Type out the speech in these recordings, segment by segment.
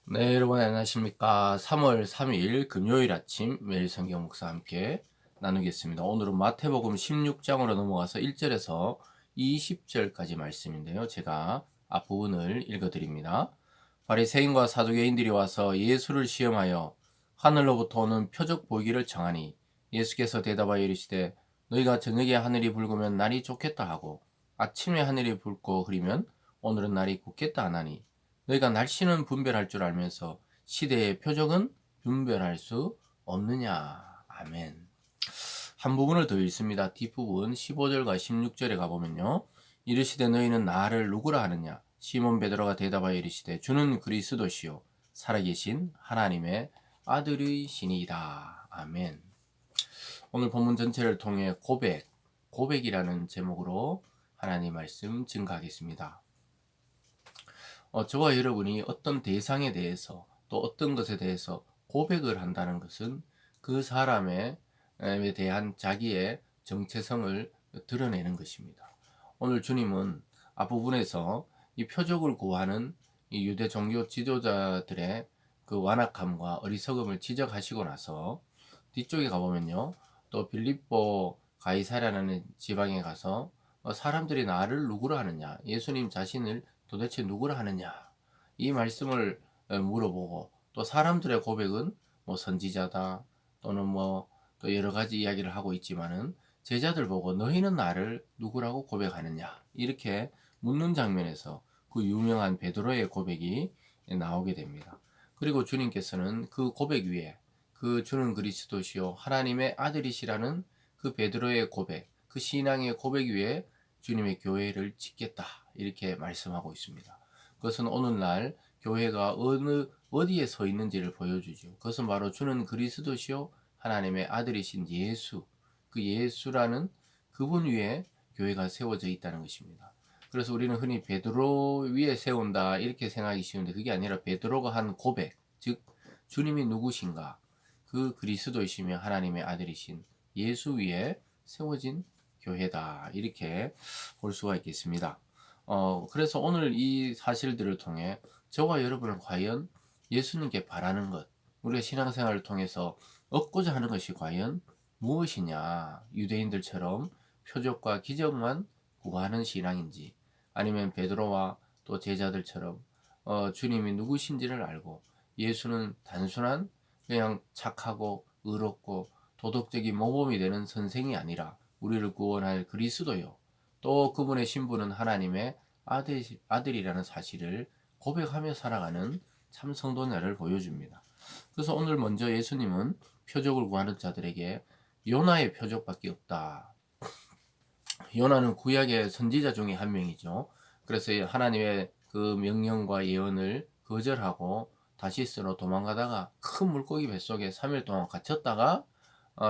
네, 여러분 안녕하십니까? 3월 3일 금요일 아침 매일 성경 묵상 함께 나누겠습니다. 오늘은 마태복음 16장으로 넘어가서 1절에서 20절까지 말씀인데요. 제가 앞부분을 읽어드립니다. 바리새인과 사두개인들이 와서 예수를 시험하여 하늘로부터 오는 표적 보이기를 청하니 예수께서 대답하여 이르시되 너희가 저녁에 하늘이 붉으면 날이 좋겠다 하고 아침에 하늘이 붉고 흐리면 오늘은 날이 굳겠다 하나니 너희가 날씨는 분별할 줄 알면서 시대의 표적은 분별할 수 없느냐. 아멘. 한 부분을 더 읽습니다. 뒷부분 15절과 16절에 가보면요. 이르시되 너희는 나를 누구라 하느냐. 시몬 베드로가 대답하여 이르시되 주는 그리스도시요 살아계신 하나님의 아들이시니이다. 아멘. 오늘 본문 전체를 통해 고백이라는 제목으로 하나님 말씀 증가하겠습니다. 저와 여러분이 어떤 대상에 대해서 또 어떤 것에 대해서 고백을 한다는 것은 그 사람에 대한 자기의 정체성을 드러내는 것입니다. 오늘 주님은 앞부분에서 이 표적을 구하는 이 유대 종교 지도자들의 그 완악함과 어리석음을 지적하시고 나서 뒤쪽에 가보면요. 또 빌립보 가이사랴라는 지방에 가서 사람들이 나를 누구라 하느냐, 예수님 자신을 도대체 누구라 하느냐, 이 말씀을 물어보고 또 사람들의 고백은 뭐 선지자다 또는 뭐 또 여러 가지 이야기를 하고 있지만은 제자들 보고 너희는 나를 누구라고 고백하느냐 이렇게 묻는 장면에서 그 유명한 베드로의 고백이 나오게 됩니다. 그리고 주님께서는 그 고백 위에 그 주는 그리스도시요 하나님의 아들이시라는 그 베드로의 고백, 그 신앙의 고백 위에 주님의 교회를 짓겠다 이렇게 말씀하고 있습니다. 그것은 오늘날 교회가 어디에 서 있는지를 보여주죠. 그것은 바로 주는 그리스도시요 하나님의 아들이신 예수, 그 예수라는 그분 위에 교회가 세워져 있다는 것입니다. 그래서 우리는 흔히 베드로 위에 세운다 이렇게 생각하기 쉬운데 그게 아니라 베드로가 한 고백, 즉 주님이 누구신가, 그 그리스도이시며 하나님의 아들이신 예수 위에 세워진 교회다 이렇게 볼 수가 있겠습니다. 그래서 오늘 이 사실들을 통해 저와 여러분은 과연 예수님께 바라는 것, 우리가 신앙생활을 통해서 얻고자 하는 것이 과연 무엇이냐? 유대인들처럼 표적과 기적만 구하는 신앙인지, 아니면 베드로와 또 제자들처럼 주님이 누구신지를 알고 예수는 단순한 그냥 착하고 의롭고 도덕적인 모범이 되는 선생이 아니라 우리를 구원할 그리스도요. 또 그분의 신분은 하나님의 아들이라는 사실을 고백하며 살아가는 참 성도냐를 보여줍니다. 그래서 오늘 먼저 예수님은 표적을 구하는 자들에게 요나의 표적밖에 없다. 요나는 구약의 선지자 중에 한 명이죠. 그래서 하나님의 그 명령과 예언을 거절하고 다시스로 도망가다가 큰 물고기 뱃속에 3일 동안 갇혔다가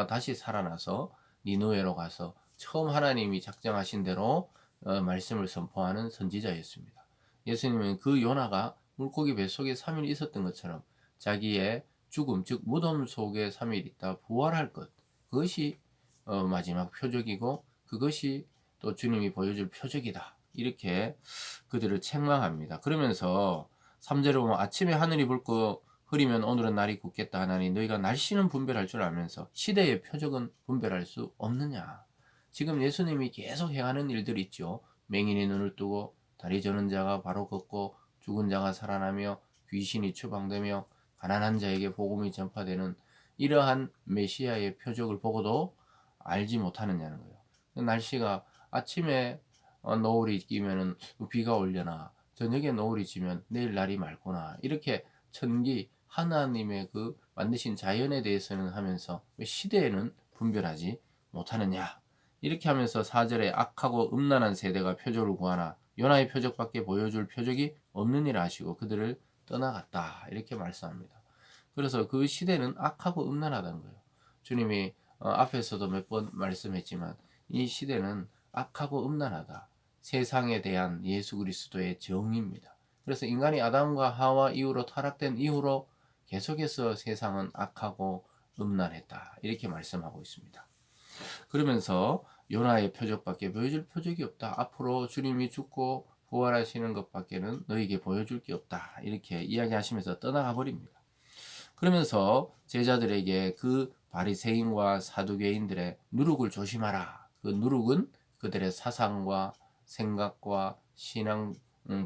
다시 살아나서 니누에로 가서 처음 하나님이 작정하신 대로 말씀을 선포하는 선지자였습니다. 예수님은 그 요나가 물고기 뱃속에 3일 있었던 것처럼 자기의 죽음, 즉 무덤 속에 3일 있다 부활할 것, 그것이 마지막 표적이고 그것이 또 주님이 보여줄 표적이다. 이렇게 그들을 책망합니다. 그러면서 3절에 보면 아침에 하늘이 붉고 흐리면 오늘은 날이 굳겠다 하나니 너희가 날씨는 분별할 줄 알면서 시대의 표적은 분별할 수 없느냐. 지금 예수님이 계속 행하는 일들이 있죠. 맹인이 눈을 뜨고 다리 저는 자가 바로 걷고 죽은 자가 살아나며 귀신이 추방되며 가난한 자에게 복음이 전파되는 이러한 메시아의 표적을 보고도 알지 못하느냐는 거예요. 날씨가 아침에 노을이 끼면은 비가 오려나 저녁에 노을이 지면 내일 날이 맑구나 이렇게 천기 하나님의 그 만드신 자연에 대해서는 하면서 왜 시대에는 분별하지 못하느냐 이렇게 하면서 4절에 악하고 음란한 세대가 표적을 구하나 요나의 표적밖에 보여줄 표적이 없느니라 하시고 그들을 떠나갔다 이렇게 말씀합니다. 그래서 그 시대는 악하고 음란하다는 거예요. 주님이 앞에서도 몇 번 말씀했지만 이 시대는 악하고 음란하다. 세상에 대한 예수 그리스도의 정의입니다. 그래서 인간이 아담과 하와 이후로 타락된 이후로 계속해서 세상은 악하고 음란했다. 이렇게 말씀하고 있습니다. 그러면서 요나의 표적밖에 보여줄 표적이 없다. 앞으로 주님이 죽고 부활하시는 것밖에는 너에게 보여줄 게 없다. 이렇게 이야기하시면서 떠나가 버립니다. 그러면서 제자들에게 그 바리새인과 사두개인들의 누룩을 조심하라. 그 누룩은 그들의 사상과 생각과 신앙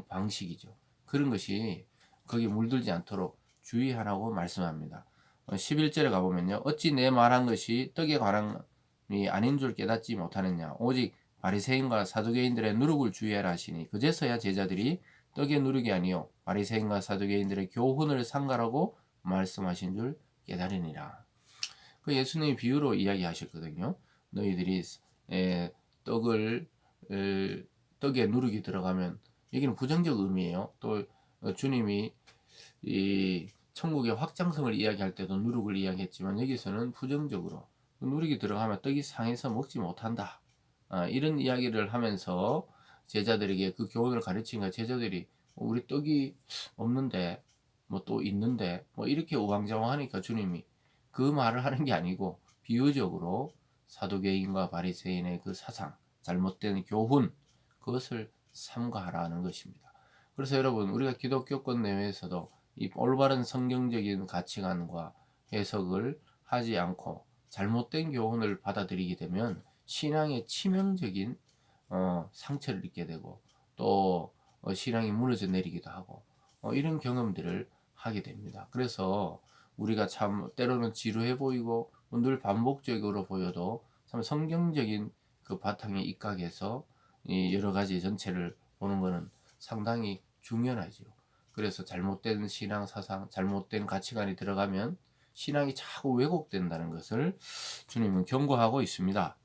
방식이죠. 그런 것이 거기 물들지 않도록 주의하라고 말씀합니다. 11절에 가보면요. 어찌 내 말한 것이 떡에 관함이 아닌 줄 깨닫지 못하느냐. 오직 바리새인과 사두개인들의 누룩을 주의하라 하시니 그제서야 제자들이 떡의 누룩이 아니요 바리새인과 사두개인들의 교훈을 상가라고 말씀하신 줄 깨달으니라. 그 예수님이 비유로 이야기하셨거든요. 너희들이 떡을 떡에 누룩이 들어가면 여기는 부정적 의미예요. 또 주님이 이 천국의 확장성을 이야기할 때도 누룩을 이야기했지만 여기서는 부정적으로 누룩이 들어가면 떡이 상해서 먹지 못한다. 이런 이야기를 하면서 제자들에게 그 교훈을 가르치니까 제자들이 우리 떡이 없는데 뭐 또 있는데 뭐 이렇게 우왕좌왕하니까 주님이 그 말을 하는 게 아니고 비유적으로 사두개인과 바리새인의 그 사상, 잘못된 교훈 그것을 삼가하라는 것입니다. 그래서 여러분 우리가 기독교권 내에서도 이 올바른 성경적인 가치관과 해석을 하지 않고 잘못된 교훈을 받아들이게 되면 신앙에 치명적인 상처를 입게 되고 또 신앙이 무너져 내리기도 하고 이런 경험들을 하게 됩니다. 그래서 우리가 참 때로는 지루해 보이고 늘 반복적으로 보여도 참 성경적인 그 바탕에 입각해서 이 여러 가지 전체를 보는 것은 상당히 중요하죠. 그래서 잘못된 신앙 사상, 잘못된 가치관이 들어가면 신앙이 자꾸 왜곡된다는 것을 주님은 경고하고 있습니다.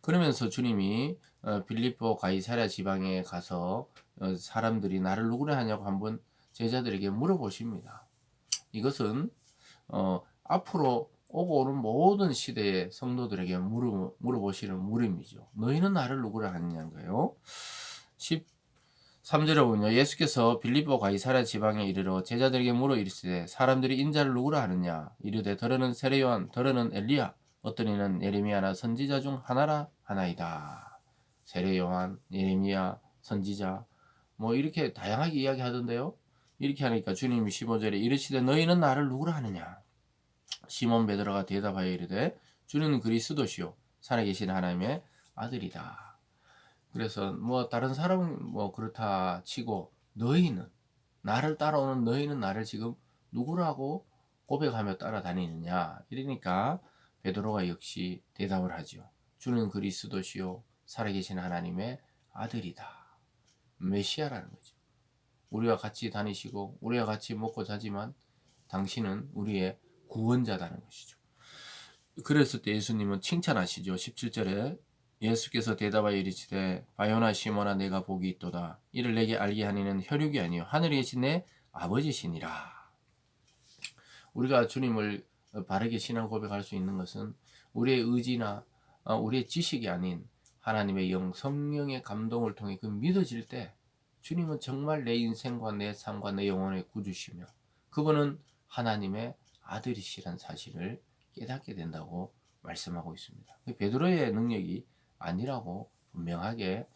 그러면서 주님이 빌립보 가이사랴 지방에 가서 사람들이 나를 누구라 하냐고 한번 제자들에게 물어보십니다. 이것은 앞으로 오고 오는 모든 시대의 성도들에게 물어보시는 물음이죠. 너희는 나를 누구라 하느냐는 거예요. 13절에 보면 예수께서 빌립보 가이사랴 지방에 이르러 제자들에게 물어 이르시되 사람들이 인자를 누구라 하느냐 이르되 더러는 세례 요한 더러는 엘리야 어떤 이는 예레미야나 선지자 중 하나라 하나이다. 세례 요한, 예레미야, 선지자 뭐 이렇게 다양하게 이야기하던데요. 이렇게 하니까 주님이 15절에 이르시되 너희는 나를 누구라 하느냐 시몬 베드로가 대답하여 이르되 주는 그리스도시요 살아계신 하나님의 아들이다. 그래서 뭐 다른 사람은 뭐 그렇다 치고 너희는 나를 따라오는 너희는 나를 지금 누구라고 고백하며 따라다니느냐 이러니까 베드로가 역시 대답을 하죠. 주는 그리스도시요 살아계신 하나님의 아들이다. 메시아라는 거죠. 우리와 같이 다니시고 우리와 같이 먹고 자지만 당신은 우리의 구원자다는 것이죠. 그랬을 때 예수님은 칭찬하시죠. 17절에 예수께서 대답하여 이르시되 바요나 시몬아 내가 복이 있도다. 이를 내게 알게 하니는 혈육이 아니요 하늘에 계신 내 아버지시니라. 우리가 주님을 바르게 신앙 고백할 수 있는 것은 우리의 의지나 우리의 지식이 아닌 하나님의 영 성령의 감동을 통해 그 믿어질 때 주님은 정말 내 인생과 내 삶과 내 영혼의 구주시며 그분은 하나님의 아들이시란 사실을 깨닫게 된다고 말씀하고 있습니다. 베드로의 능력이 아니라고 분명하게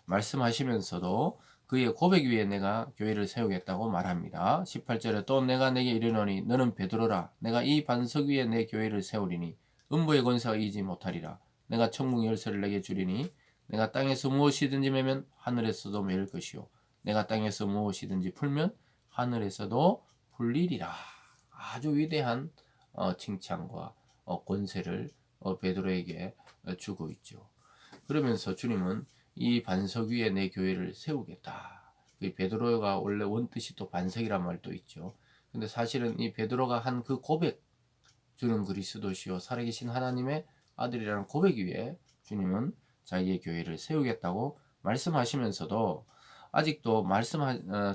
말씀하시면서도 그의 고백 위에 내가 교회를 세우겠다고 말합니다. 18절에 또 내가 내게 이르노니 너는 베드로라 내가 이 반석 위에 내 교회를 세우리니 음부의 권세가 이기지 못하리라. 내가 천국 열쇠를 내게 주리니 내가 땅에서 무엇이든지 매면 하늘에서도 매일 것이요 내가 땅에서 무엇이든지 풀면 하늘에서도 풀리리라. 아주 위대한 칭찬과 권세를 베드로에게 주고 있죠. 그러면서 주님은 이 반석 위에 내 교회를 세우겠다. 베드로가 원래 원뜻이 또 반석이란 말도 있죠. 근데 사실은 이 베드로가 한 그 고백, 주는 그리스도시요 살아계신 하나님의 아들이라는 고백 위에 주님은 자기의 교회를 세우겠다고 말씀하시면서도 아직도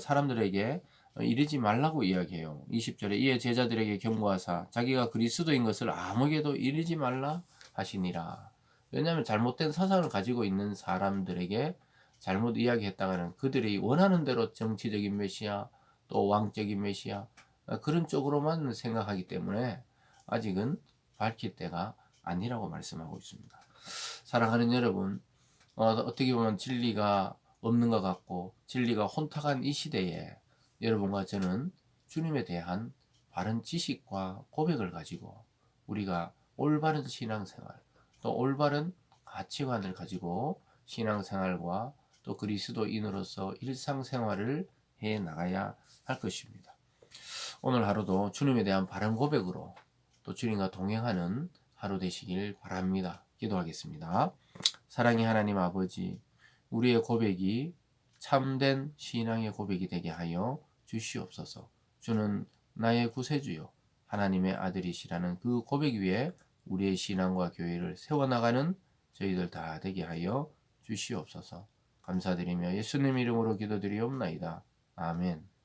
사람들에게 이르지 말라고 이야기해요. 20절에 이에 제자들에게 경고하사 자기가 그리스도인 것을 아무에게도 이르지 말라 하시니라. 왜냐하면 잘못된 사상을 가지고 있는 사람들에게 잘못 이야기했다가는 그들이 원하는 대로 정치적인 메시아 또 왕적인 메시아 그런 쪽으로만 생각하기 때문에 아직은 밝힐 때가 아니라고 말씀하고 있습니다. 사랑하는 여러분, 어떻게 보면 진리가 없는 것 같고 진리가 혼탁한 이 시대에 여러분과 저는 주님에 대한 바른 지식과 고백을 가지고 우리가 올바른 신앙생활, 또 올바른 가치관을 가지고 신앙생활과 또 그리스도인으로서 일상생활을 해 나가야 할 것입니다. 오늘 하루도 주님에 대한 바른 고백으로 또 주님과 동행하는 하루 되시길 바랍니다. 기도하겠습니다. 사랑의 하나님 아버지, 우리의 고백이 참된 신앙의 고백이 되게 하여 주시옵소서. 주는 나의 구세주요 하나님의 아들이시라는 그 고백 위에 우리의 신앙과 교회를 세워나가는 저희들 다 되게 하여 주시옵소서. 감사드리며 예수님 이름으로 기도드리옵나이다. 아멘.